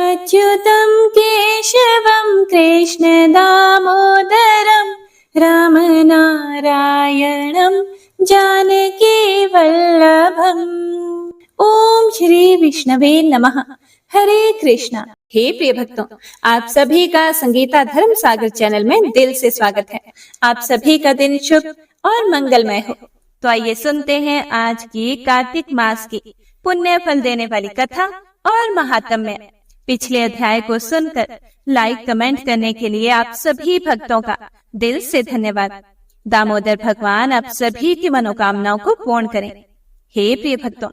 अच्युतं केशवं कृष्णदामोदरं रामनारायणं जानकीवल्लभम्। ओम श्री विष्णवे नमः। हरे कृष्णा। हे प्रिय भक्तों, आप सभी का संगीता धर्म सागर चैनल में दिल से स्वागत है। आप सभी का दिन शुभ और मंगलमय हो। तो आइए सुनते हैं आज की कार्तिक मास की पुण्य फल देने वाली कथा और महात्म्य। पिछले अध्याय को सुनकर लाइक कमेंट करने के लिए आप सभी भक्तों का दिल से धन्यवाद। दामोदर भगवान आप सभी की मनोकामनाओं को पूर्ण करें। हे प्रिय भक्तों,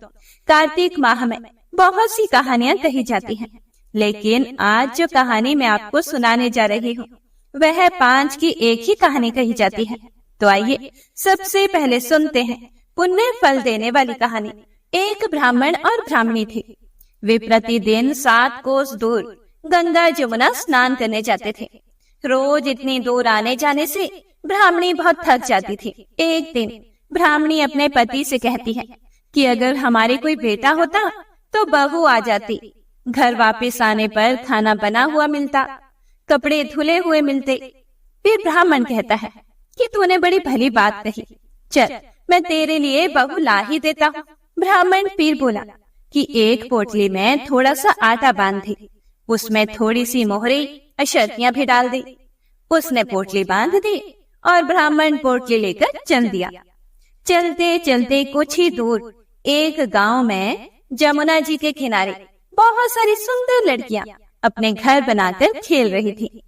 कार्तिक माह में बहुत सी कहानियां कही जाती हैं, लेकिन आज जो कहानी मैं आपको सुनाने जा रही हूँ वह 5 की एक ही कहानी कही जाती है। तो आइए सबसे पहले सुनते हैं पुण्य फल देने वाली कहानी। एक ब्राह्मण और ब्राह्मणी थे। वे प्रतिदिन 7 कोस दूर गंगा जमुना स्नान करने जाते थे। रोज इतनी दूर आने जाने से ब्राह्मणी बहुत थक जाती थी। एक दिन ब्राह्मणी अपने पति से कहती है कि अगर हमारे कोई बेटा होता तो बहू आ जाती। घर वापस आने पर खाना बना हुआ मिलता, कपड़े धुले हुए मिलते। फिर ब्राह्मण कहता है कि तूने बड़ी भली बात कही, चल मैं तेरे लिए बहू ला ही देता हूँ। ब्राह्मण फिर बोला कि एक पोटली में थोड़ा सा आटा बांध दे, उसमें थोड़ी सी मोहरे अशर्फियां भी डाल दे। उसने पोटली बांध दी और ब्राह्मण पोटली लेकर चल दिया। चलते चलते कुछ ही दूर एक गांव में जमुना जी के किनारे बहुत सारी सुंदर लड़कियां अपने घर बनाकर खेल रही थी।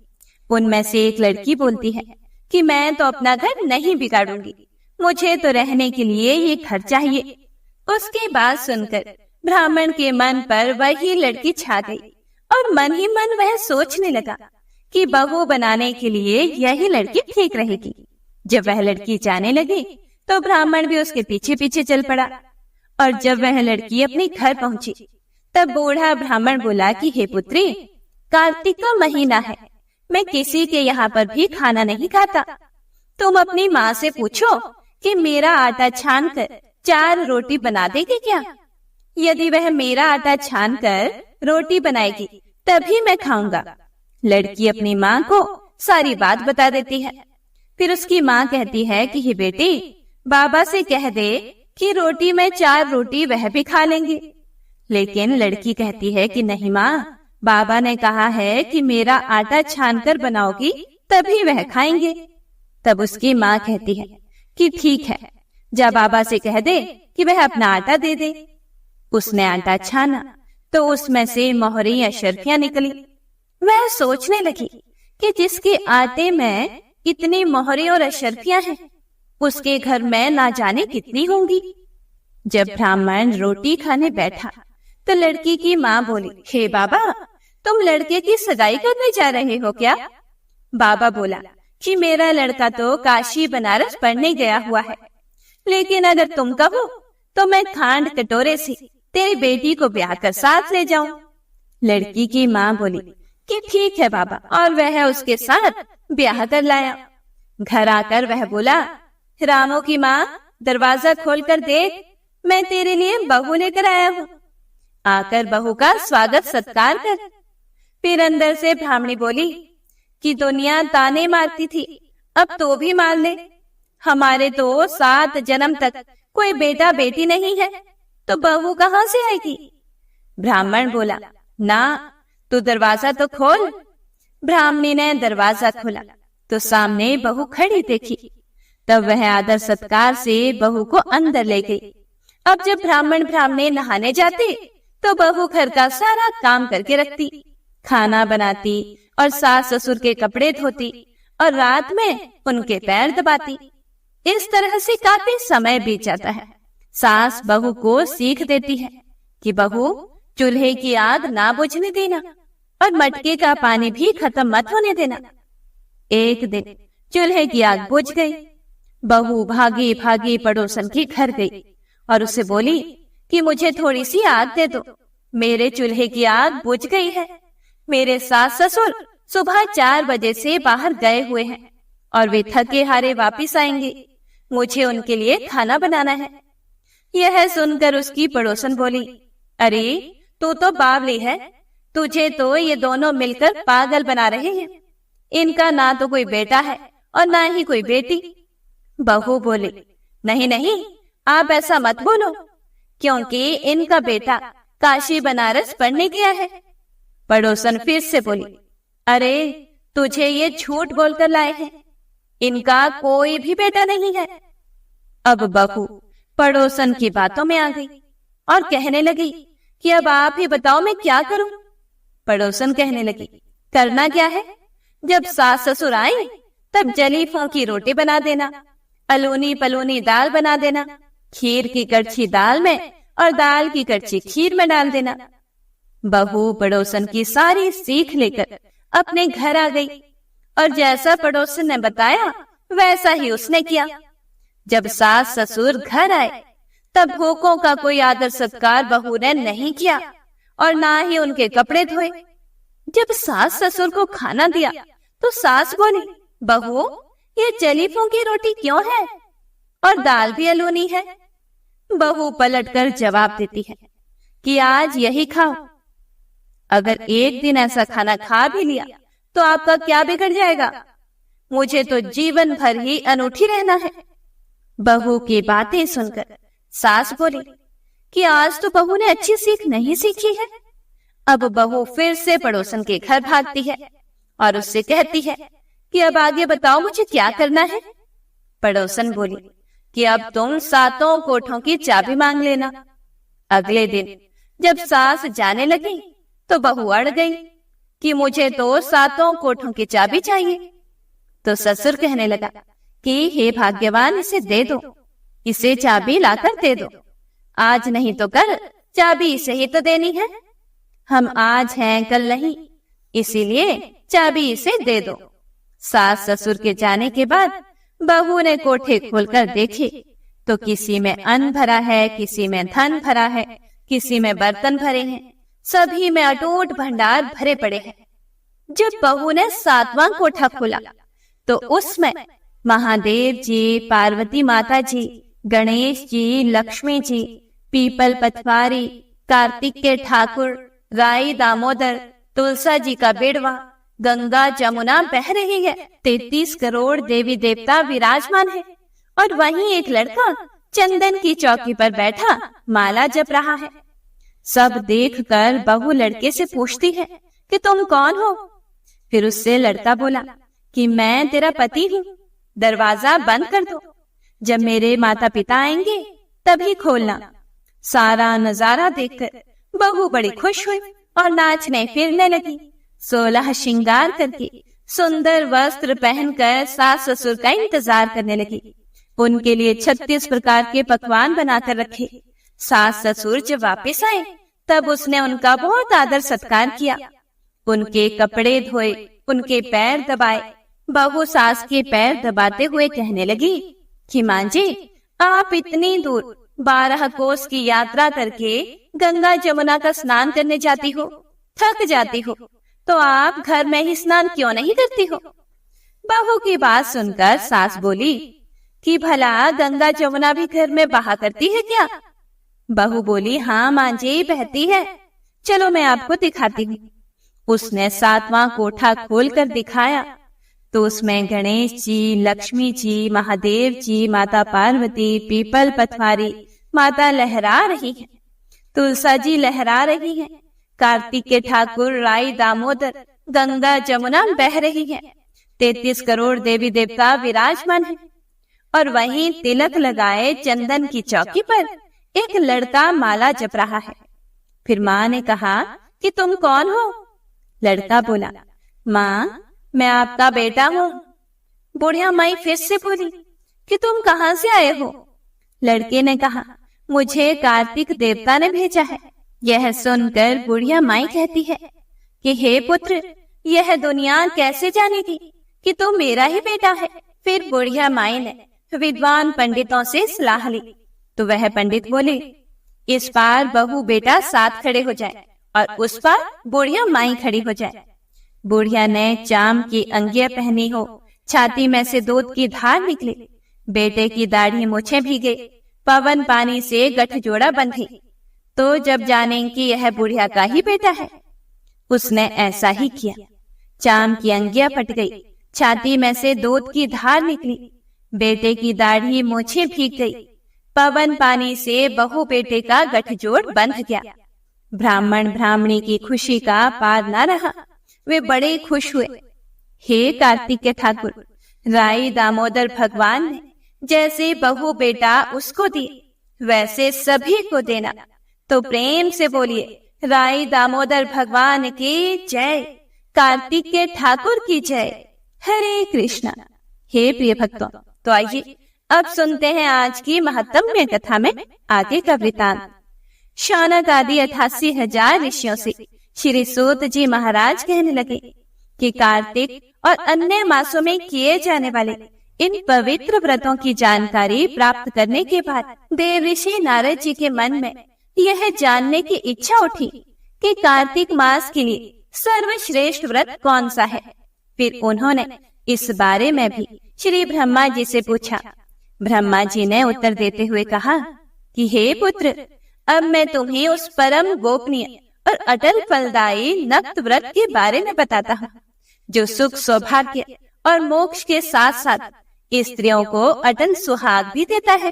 उनमें से एक लड़की बोलती है कि मैं तो अपना घर नहीं बिगाड़ूंगी, मुझे तो रहने के लिए ये घर चाहिए। उसकी बात सुनकर ब्राह्मण के मन पर वही लड़की छा गई और मन ही मन वह सोचने लगा कि बहू बनाने के लिए यही लड़की ठीक रहेगी। जब वह लड़की जाने लगी तो ब्राह्मण भी उसके पीछे पीछे चल पड़ा। और जब वह लड़की अपने घर पहुंची तब बूढ़ा ब्राह्मण बोला कि हे पुत्री, कार्तिक का महीना है, मैं किसी के यहाँ पर भी खाना नहीं खाता। तुम अपनी माँ से पूछो कि मेरा आटा छान कर 4 रोटी बना देगी क्या? यदि वह मेरा आटा छान कर रोटी बनाएगी तभी मैं खाऊंगा। लड़की अपनी माँ को सारी बात बता देती है। फिर उसकी माँ कहती है कि हे बेटी, बाबा से कह दे कि रोटी में 4 रोटी वह भी खा लेंगे। लेकिन लड़की कहती है कि नहीं माँ, बाबा ने कहा है कि मेरा आटा छान कर बनाओगी तभी वह खाएंगे। तब उसकी माँ कहती है कि ठीक है, जा बाबा से कह दे कि वह अपना आटा दे दे। उसने आटा छाना तो उसमें से मोहरी या शर्फियां निकली। वह सोचने लगी कि जिसके आटे में इतनी मोहरी और अशर्फियां हैं उसके घर में ना जाने कितनी होंगी। जब ब्राह्मण रोटी खाने बैठा तो लड़की की माँ बोली, हे बाबा, तुम लड़के की सगाई करने जा रहे हो क्या? बाबा बोला कि मेरा लड़का तो काशी बनारस पढ़ने गया हुआ है, लेकिन अगर तुम कहो तो मैं खांड कटोरे से तेरी बेटी को ब्याह कर साथ ले जाऊं। लड़की की माँ बोली कि ठीक है बाबा, और वह उसके साथ ब्याह कर लाया। घर आकर वह बोला, रामो की माँ, दरवाजा खोल कर देख, मैं तेरे लिए बहू लेकर आया हूँ, आकर बहू का स्वागत सत्कार कर। फिर अंदर से ब्राह्मणी बोली कि दुनिया ताने मारती थी, अब तो भी मार ले। हमारे तो 7 जन्म तक कोई बेटा बेटी नहीं है, तो बहू कहाँ से आएगी? ब्राह्मण बोला, ना, तू दरवाजा तो खोल। ब्राह्मणी ने दरवाजा खोला तो सामने बहू खड़ी देखी। तब वह आदर सत्कार से बहू को अंदर ले गई। अब जब ब्राह्मण ब्राह्मणी नहाने जाते तो बहू घर का सारा काम करके रखती, खाना बनाती और सास ससुर के कपड़े धोती और रात में उनके पैर दबाती। इस तरह से काफी समय बीत जाता है। सास बहू को सीख देती है कि बहू, चूल्हे की आग ना बुझने देना और मटके का पानी भी खत्म मत होने देना। एक दिन चूल्हे की आग बुझ गई। बहू भागी भागी पड़ोसन के घर गई और उसे बोली कि मुझे थोड़ी सी आग दे दो, मेरे चूल्हे की आग बुझ गई है। मेरे सास ससुर सुबह 4 बजे से बाहर गए हुए हैं और वे थके हारे वापिस आएंगे, मुझे उनके लिए खाना बनाना है। यह सुनकर उसकी पड़ोसन बोली, अरे तू तो बावली है, तुझे तो ये दोनों मिलकर पागल बना रहे हैं। इनका ना तो कोई बेटा है और ना ही कोई बेटी। बहू बोली, नहीं नहीं, आप ऐसा मत बोलो, क्योंकि इनका बेटा काशी बनारस पढ़ने गया है। पड़ोसन फिर से बोली, अरे तुझे ये झूठ बोलकर लाए हैं, इनका कोई भी बेटा नहीं है। अब बहू पड़ोसन की बातों में आ गई और कहने लगी कि अब आप ही बताओ मैं क्या करूं। पड़ोसन कहने लगी, करना क्या है, जब सास ससुर आए तब जली फूंकी रोटी बना देना, अलूनी पलूनी दाल बना देना, खीर की कड़छी दाल में और दाल की कड़छी खीर में डाल देना। बहू पड़ोसन की सारी सीख लेकर अपने घर आ गई और जैसा पड़ोसन ने बताया वैसा ही उसने किया। जब सास ससुर घर आए तब भूखों का कोई आदर सत्कार बहू ने नहीं किया और ना ही उनके कपड़े धोए। जब सास ससुर को खाना दिया तो सास बोली, बहू ये जली फूंकी रोटी क्यों है और दाल भी अलूनी है। बहू पलटकर जवाब देती है कि आज यही खाओ। अगर एक दिन ऐसा खाना खा भी लिया तो आपका क्या बिगड़ जाएगा, मुझे तो जीवन भर ही अनूठी रहना है। बहू की बातें सुनकर सास बोली कि आज तो बहू ने अच्छी सीख नहीं सीखी है। अब बहू फिर से पड़ोसन के घर भागती है और उससे कहती है कि अब आगे बताओ मुझे क्या करना है। पड़ोसन बोली कि अब तुम सातों कोठों की चाबी मांग लेना। अगले दिन जब सास जाने लगी तो बहू अड़ गई कि मुझे तो सातों कोठों की चाबी चाहिए। तो ससुर कहने लगा कि हे भाग्यवान, इसे दे दो, इसे चाबी लाकर दे दो, आज नहीं तो कल चाबी इसे ही तो देनी है। हम आज हैं कल नहीं, इसीलिए चाबी इसे दे दो। सास ससुर के जाने के बाद बहू ने कोठे खोलकर देखे तो किसी में अन्न भरा है, किसी में धन भरा है, किसी में बर्तन भरे हैं, सभी में अटूट भंडार भरे पड़े हैं। जब बहू ने सातवां कोठा खोला तो उसमें महादेव जी, पार्वती माता जी, गणेश जी, लक्ष्मी जी, पीपल पथवारी, कार्तिक के ठाकुर, राई दामोदर, तुलसा जी का बेड़वा, गंगा जमुना बह रही है, 33 करोड़ देवी देवता विराजमान है और वहीं एक लड़का चंदन की चौकी पर बैठा माला जप रहा है। सब देखकर बहू लड़के से पूछती है कि तुम कौन हो। फिर उससे लड़का बोला कि मैं तेरा पति हूँ, दरवाजा बंद कर दो, जब मेरे माता पिता आएंगे तभी खोलना। सारा नजारा देखकर बहू बड़ी खुश हुई और नाचने फिरने लगी। 16 श्रृंगार करके सुंदर वस्त्र पहनकर सास ससुर का इंतजार करने लगी। उनके लिए 36 प्रकार के पकवान बनाकर रखे। सास ससुर जब वापस आए तब उसने उनका बहुत आदर सत्कार किया, उनके कपड़े धोए, उनके पैर दबाए। बहू सास के पैर दबाते हुए कहने लगी कि मां जी, आप इतनी दूर 12 कोस की यात्रा करके गंगा जमुना का स्नान करने जाती हो, थक जाती हो, तो आप घर में ही स्नान क्यों नहीं करती हो। बहू की बात सुनकर सास बोली कि भला गंगा जमुना भी घर में बहा करती है क्या। बहू बोली, हाँ मां जी, बहती है, चलो मैं आपको दिखाती हूँ। उसने 7वां कोठा खोलकर दिखाया तो उसमें गणेश जी, लक्ष्मी जी, महादेव जी, माता पार्वती, पीपल पथवारी माता लहरा रही है, तुलसा जी लहरा रही है, कार्तिक के ठाकुर, राई दामोदर, गंगा जमुना बह रही है, 33 करोड़ देवी देवता विराजमान है और वहीं तिलक लगाए चंदन की चौकी पर एक लड़का माला जप रहा है। फिर माँ ने कहा कि तुम कौन हो। लड़का बोला, माँ मैं आपका बेटा हूँ। बुढ़िया माई फिर से बोली कि तुम कहाँ से आए हो। लड़के ने कहा, मुझे कार्तिक देवता ने भेजा है। यह सुनकर बुढ़िया माई कहती है कि हे पुत्र, यह दुनिया कैसे जानेगी कि तू मेरा ही बेटा है। फिर बुढ़िया माई ने विद्वान पंडितों से सलाह ली तो वह पंडित बोले, इस पार बहू बेटा साथ खड़े हो जाए और उस पार बुढ़िया माई खड़ी हो जाए। बुढ़िया ने चाम की अंगिया पहनी हो, छाती में से दूध की धार निकली, बेटे की दाढ़ी मूछें भीगे, पवन पानी से गठजोड़ा बंधी, तो जब जाने कि यह बुढ़िया का ही बेटा है। उसने ऐसा ही किया। चाम की अंगिया फट गई, छाती में से दूध की धार निकली, बेटे की दाढ़ी मूछें भीग गई। पवन पानी से बहू बेटे का गठजोड़ बंध गया। ब्राह्मण ब्राह्मणी की खुशी का पार न रहा। वे बड़े खुश हुए। हे कार्तिक के ठाकुर, राई दामोदर भगवान ने जैसे बहू बेटा उसको दिए वैसे सभी को देना। तो प्रेम से बोलिए, राई दामोदर भगवान की जय, कार्तिक के ठाकुर की जय। हरे कृष्णा। हे प्रिय भक्तों, तो आइए अब सुनते हैं आज की महत्तम्य कथा में आगे का वृतांत। शौनक आदि 88,000 ऋषियों से श्री सूत जी महाराज कहने लगे कि कार्तिक और अन्य मासों में किए जाने वाले इन पवित्र व्रतों की जानकारी प्राप्त करने के बाद देव ऋषि नारद जी के मन में यह जानने की इच्छा उठी कि कार्तिक मास के लिए सर्वश्रेष्ठ व्रत कौन सा है। फिर उन्होंने इस बारे में भी श्री ब्रह्मा जी से पूछा। ब्रह्मा जी ने उत्तर देते हुए कहा कि हे पुत्र, अब मैं तुम्हें उस परम गोपनीय और अटल फलदायी नक्त व्रत के बारे में बताता हूँ, जो सुख सौभाग्य और मोक्ष के साथ साथ स्त्रियों को अटल सुहाग भी देता है।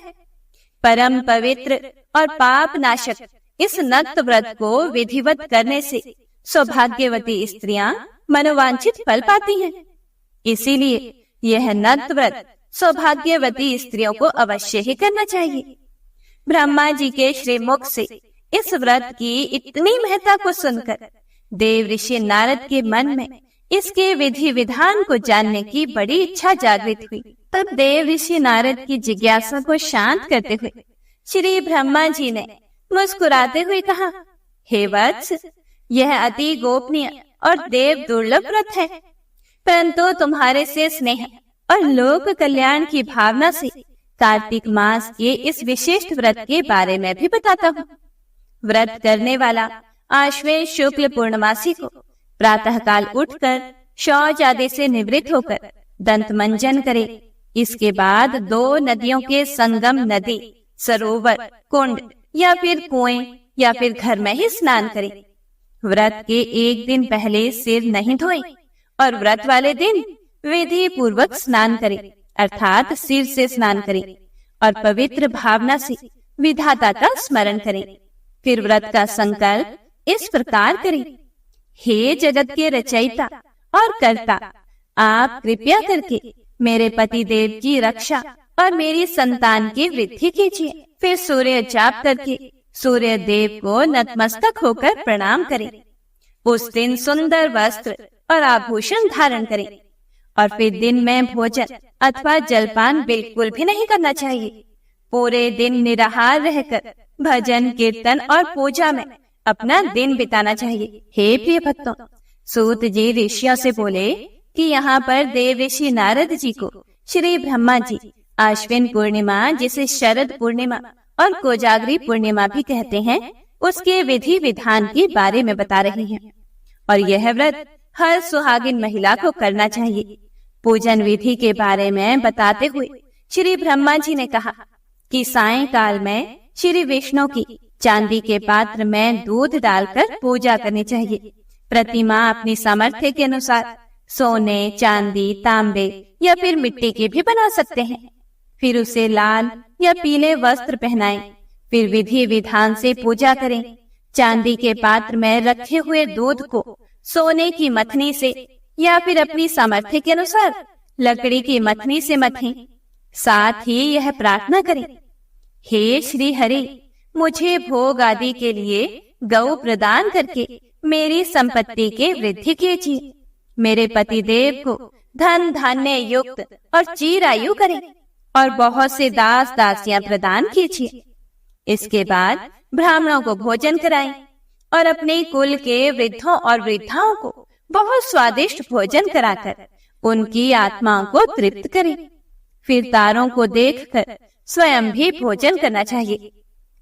परम पवित्र और पाप नाशक इस नक्त व्रत को विधिवत करने से सौभाग्यवती स्त्रियां मनोवांछित फल पाती हैं। इसीलिए यह नक्त व्रत सौभाग्यवती स्त्रियों को अवश्य ही करना चाहिए। ब्रह्मा जी के श्रीमुख से इस व्रत की इतनी महत्ता को सुनकर देव ऋषि नारद के मन में इसके विधि विधान को जानने की बड़ी इच्छा जागृत हुई। तब देव ऋषि नारद की जिज्ञासा को शांत करते हुए श्री ब्रह्मा जी ने मुस्कुराते हुए कहा, हे वत्स, यह अति गोपनीय और देव दुर्लभ व्रत है, परंतु तुम्हारे से स्नेह और लोक कल्याण की भावना से कार्तिक मास के इस विशिष्ट व्रत के बारे में भी बताता हूँ। व्रत करने वाला आश्वेन शुक्ल पूर्णमासी को प्रातः काल उठकर शौच आदि से निवृत्त होकर दंत मंजन करे। इसके बाद 2 नदियों के संगम नदी, सरोवर, कुंड या फिर कुएं या फिर घर में ही स्नान करे। व्रत के एक दिन पहले सिर नहीं धोए और व्रत वाले दिन विधि पूर्वक स्नान करे, अर्थात सिर से स्नान करे और पवित्र भावना से विधाता का स्मरण करे। फिर व्रत का संकल्प इस प्रकार करे, हे जगत के रचयिता और कर्ता, आप कृपया करके मेरे पति देव की रक्षा और मेरी संतान की वृद्धि कीजिए। फिर सूर्य जाप करके सूर्य देव को नतमस्तक होकर प्रणाम करें। उस दिन सुंदर वस्त्र और आभूषण धारण करें और फिर दिन में भोजन अथवा जलपान बिल्कुल भी नहीं करना चाहिए। पूरे दिन निराहार रहकर भजन कीर्तन और पूजा में अपना दिन बिताना चाहिए। हे प्रिय भक्तों, सूत जी ऋषियों से बोले कि यहाँ पर देव ऋषि नारद जी को श्री ब्रह्मा जी आश्विन पूर्णिमा, जिसे शरद पूर्णिमा और कोजागरी पूर्णिमा भी कहते हैं, उसके विधि विधान के बारे में बता रहे हैं। और यह व्रत हर सुहागिन महिला को करना चाहिए। पूजन विधि के बारे में बताते हुए श्री ब्रह्मा जी ने कहा कि सायंकाल में श्री विष्णु की चांदी के पात्र में दूध डालकर पूजा करनी चाहिए। प्रतिमा अपनी सामर्थ्य के अनुसार सोने, चांदी, तांबे या फिर मिट्टी के भी बना सकते हैं। फिर उसे लाल या पीले वस्त्र पहनाएं। फिर विधि विधान से पूजा करें। चांदी के पात्र में रखे हुए दूध को सोने की मथनी से या फिर अपनी सामर्थ्य के अनुसार लकड़ी की मथनी से मथें। साथ ही यह प्रार्थना करें, हे श्री हरि, मुझे भोग आदि के लिए गौ प्रदान करके मेरी संपत्ति के वृद्धि कीजिए। मेरे पति देव को धन धान्य युक्त और चिरायु करें और बहुत से दास दासियां प्रदान कीजिए। इसके बाद ब्राह्मणों को भोजन कराएं और अपने कुल के वृद्धों और वृद्धाओं को बहुत स्वादिष्ट भोजन कराकर उनकी आत्माओं को तृप्त करें। फिर तारों को देखकर स्वयं भी भोजन करना चाहिए।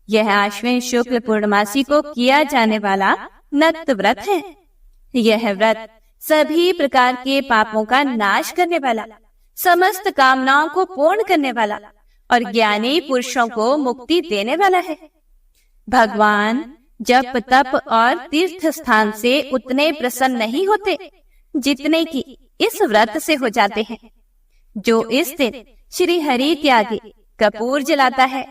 यह आश्विन शुक्ल पूर्णमासी को किया जाने वाला नक्त व्रत है। यह व्रत सभी प्रकार के पापों का नाश करने वाला, समस्त कामनाओं को पूर्ण करने वाला और ज्ञानी पुरुषों को मुक्ति देने वाला है। भगवान जप तप और तीर्थ स्थान से उतने प्रसन्न नहीं होते जितने कि इस व्रत से हो जाते हैं। जो इस दिन श्री हरि के आगे कपूर जलाता है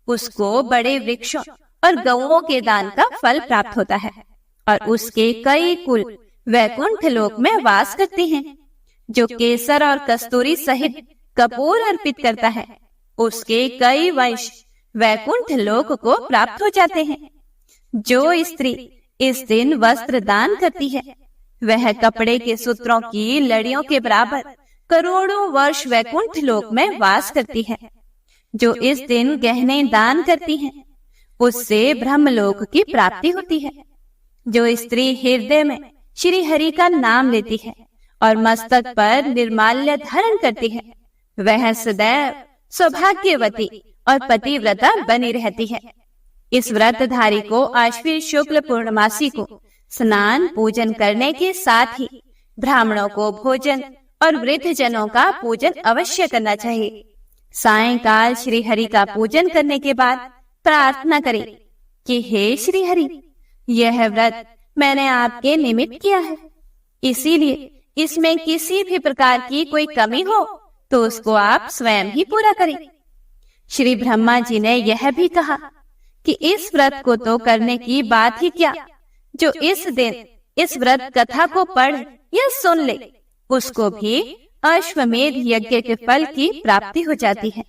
उसको बड़े वृक्षों और गौओं के दान का फल प्राप्त होता है और उसके कई कुल वैकुंठ लोक में वास करते हैं। जो केसर और कस्तूरी सहित कपूर अर्पित करता है उसके कई वंश वैकुंठ लोक को प्राप्त हो जाते हैं। जो स्त्री इस दिन वस्त्र दान करती है वह कपड़े के सूत्रों की लड़ियों के बराबर करोड़ों वर्ष वैकुंठ लोक में वास करती है। जो इस दिन गहने दान करती है उससे ब्रह्मलोक की प्राप्ति होती है। जो स्त्री हृदय में श्री हरि का नाम लेती है और मस्तक पर निर्माल्य धारण करती है वह सदैव सौभाग्यवती और पतिव्रता बनी रहती है। इस व्रतधारी को आश्विन शुक्ल पूर्णमासी को स्नान पूजन करने के साथ ही ब्राह्मणों को भोजन और वृद्ध जनों का पूजन अवश्य करना चाहिए। सायंकाल श्री हरि का पूजन करने के बाद प्रार्थना करें कि हे श्री हरि, यह व्रत मैंने आपके निमित्त किया है, इसीलिए इसमें किसी भी प्रकार की कोई कमी हो तो उसको आप स्वयं ही पूरा करें। श्री ब्रह्मा जी ने यह भी कहा कि इस व्रत को तो करने की बात ही क्या, जो इस दिन इस व्रत कथा को पढ़ या सुन ले उसको भी अश्वमेध यज्ञ के फल की प्राप्ति हो जाती है।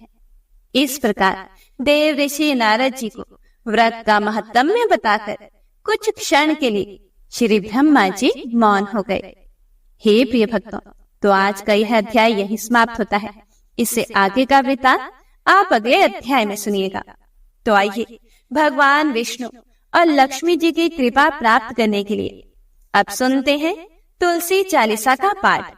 इस प्रकार देव ऋषि नारद जी को व्रत का महत्म्य बताकर कुछ क्षण के लिए श्री ब्रह्मा जी मौन हो गए। हे प्रिय भक्तों, तो आज का यह अध्याय यही समाप्त होता है। इससे आगे का वृत्तांत आप अगले अध्याय में सुनिएगा। तो आइए भगवान विष्णु और लक्ष्मी जी की कृपा प्राप्त करने के लिए अब सुनते हैं तुलसी चालीसा का पाठ।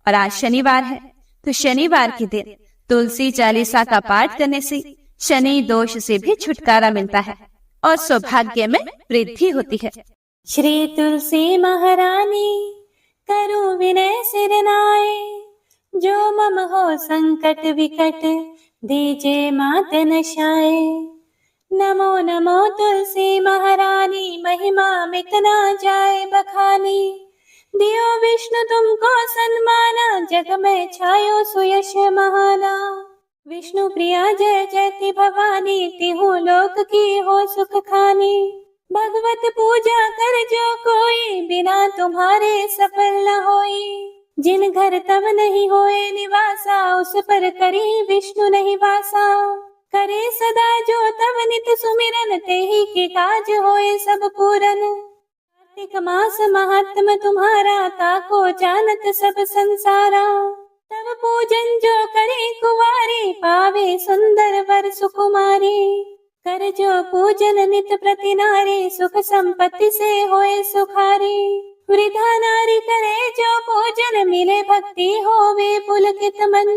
और आज शनिवार है, तो शनिवार के दिन तुलसी चालीसा का पाठ करने से शनि दोष से भी छुटकारा मिलता है और सौभाग्य में वृद्धि होती है। श्री तुलसी महारानी करो विनय सिर नाए, जो मम हो संकट विकट दीजे मात नशाए। नमो नमो तुलसी महारानी, महिमा मिट ना जाए बखानी। दियो विष्णु तुमको सन्माना, जग में छायो सुयश महाना। विष्णु प्रिया जय जयति भवानी, तिहु लोक की हो सुख खानी। भगवत पूजा कर जो कोई, बिना तुम्हारे सफल न होई। जिन घर तब नहीं होए निवासा, उस पर करी विष्णु नहीं वासा। करे सदा जो तब नित सुमिरन, तेहि के काज होए सब पूरन। कार्तिक मास महात्म तुम्हारा, ताको जानत सब संसारा। तब पूजन जो करे कुवारी, पावे सुंदर वर सुकुमारी। कर जो पूजन नित प्रति नारी, सुख संपत्ति से होए सुखारी। वृद्धा नारी करे जो पूजन, मिले भक्ति होवे पुलकित मन।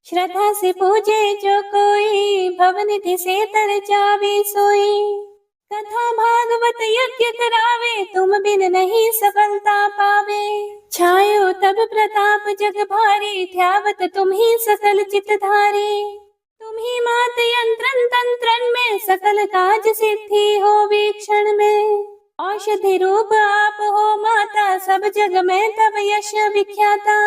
श्रद्धा से पूजे जो कोई, भवनिधि से तर जावे सोई। कथा भागवत यज्ञ करावे, तुम बिन नहीं सफलता पावे। छायो तब प्रताप जग भारी, ध्यावत तुम ही सकल चित धारे। तुम ही मात यंत्रन तंत्रन में, सकल काज सिद्धि हो वीक्षण में। औषधि रूप आप हो माता, सब जग में तब यश विख्याता।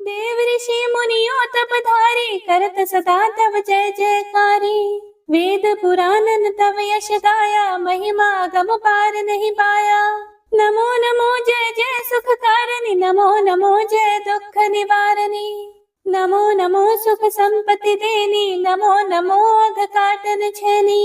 देव ऋषि मुनियों तप धारी, करत सदा तब जय जयकारी। वेद पुराणन तब यश गाया, महिमा गम पार नहीं पाया। नमो नमो जय जय सुख कारणी, नमो नमो जय दुख निवारणी। नमो नमो सुख संपत्ति देनी, नमो नमो अघ काटन छेनी।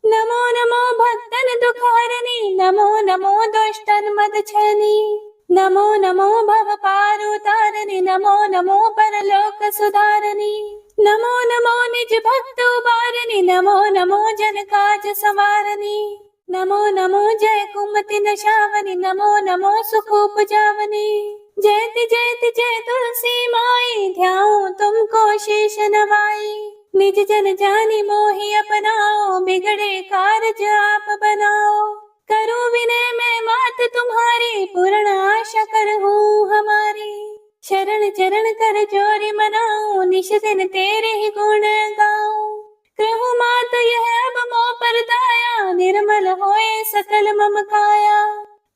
नमो नमो भक्तन दुख हरणी, नमो नमो दुष्टन मद छेनी। नमो नमो भव पार उतारणी, नमो नमो परलोक सुधारणी। नमो नमो निज भक्त उबारणी, नमो नमो जन काज संवारणी। नमो नमो जय कुमति नशावनी, नमो नमो सुख उपजावनी। जयति जयति जय तुलसी माई, ध्याऊं तुमको शेष नवाई। निज जन जानी मोहि अपनाओ, बिगड़े कारज आप बनाओ। करो विनय मैं मात तुम्हारी, पूर्ण आशा करहूँ हमारी। शरण चरण कर जोरी मनाऊं, निश दिन तेरे ही गुण गाऊं। कहूँ मात यह अब मोह पर दाया, निर्मल होए सकल मम काया।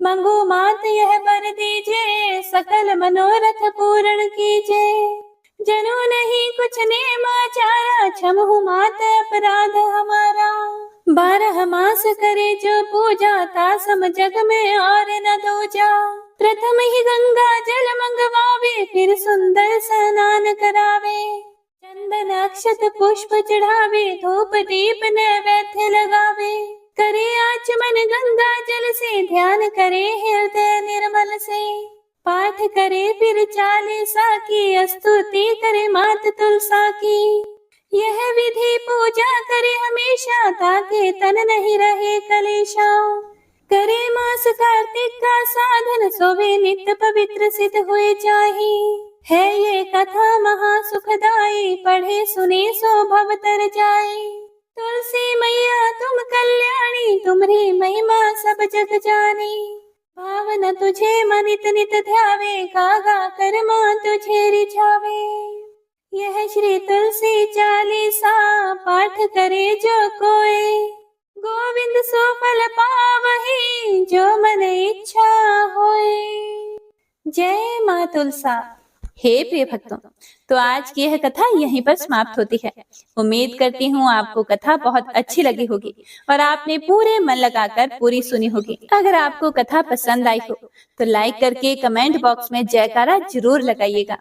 मंगू मात यह बर दीजे, सकल मनोरथ पूर्ण कीजे। जनु नहीं कुछ नेम आचारा, क्षमहु मात अपराध हमारा। 12 मास करे जो पूजा, तासम जग में और न दूजा। प्रथम ही गंगा जल मंगवावे, फिर सुंदर स्नान करावे। चंदन अक्षत पुष्प चढ़ावे, धूप दीप नैवेद्य लगावे। करे आचमन गंगा जल से, ध्यान करे हृदय निर्मल से। पाठ करे फिर 40 की, स्तुति करे मात तुलसा की। यह विधि पूजा करे हमेशा, ताके तन नहीं रहे कलेशा। करे मास कार्तिक का साधन, सोवे नित्य पवित्र सिद्ध हुए जाहि। है ये कथा महा सुखदाई, पढ़े सुने सो भव तर जाए। तुलसी मैया तुम कल्याणी, तुम्हारी महिमा सब जग जाने। भावना तुझे मनित नित ध्यावे, गा कर मां तुझे रिझावे। यह श्री तुलसी 40 पाठ करे जो कोई, गोविंद सो फल पावहि, जो मन इच्छा होए। जय मां तुलसा। हे प्रिय भक्तों, तो आज की यह कथा यहीं पर समाप्त होती है। उम्मीद करती हूँ आपको कथा बहुत अच्छी लगी होगी और आपने पूरे मन लगाकर पूरी सुनी होगी। अगर आपको कथा पसंद आई हो तो लाइक करके कमेंट बॉक्स में जयकारा जरूर लगाइएगा।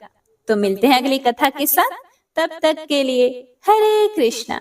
तो मिलते हैं अगली कथा के साथ, तब तक के लिए हरे कृष्णा।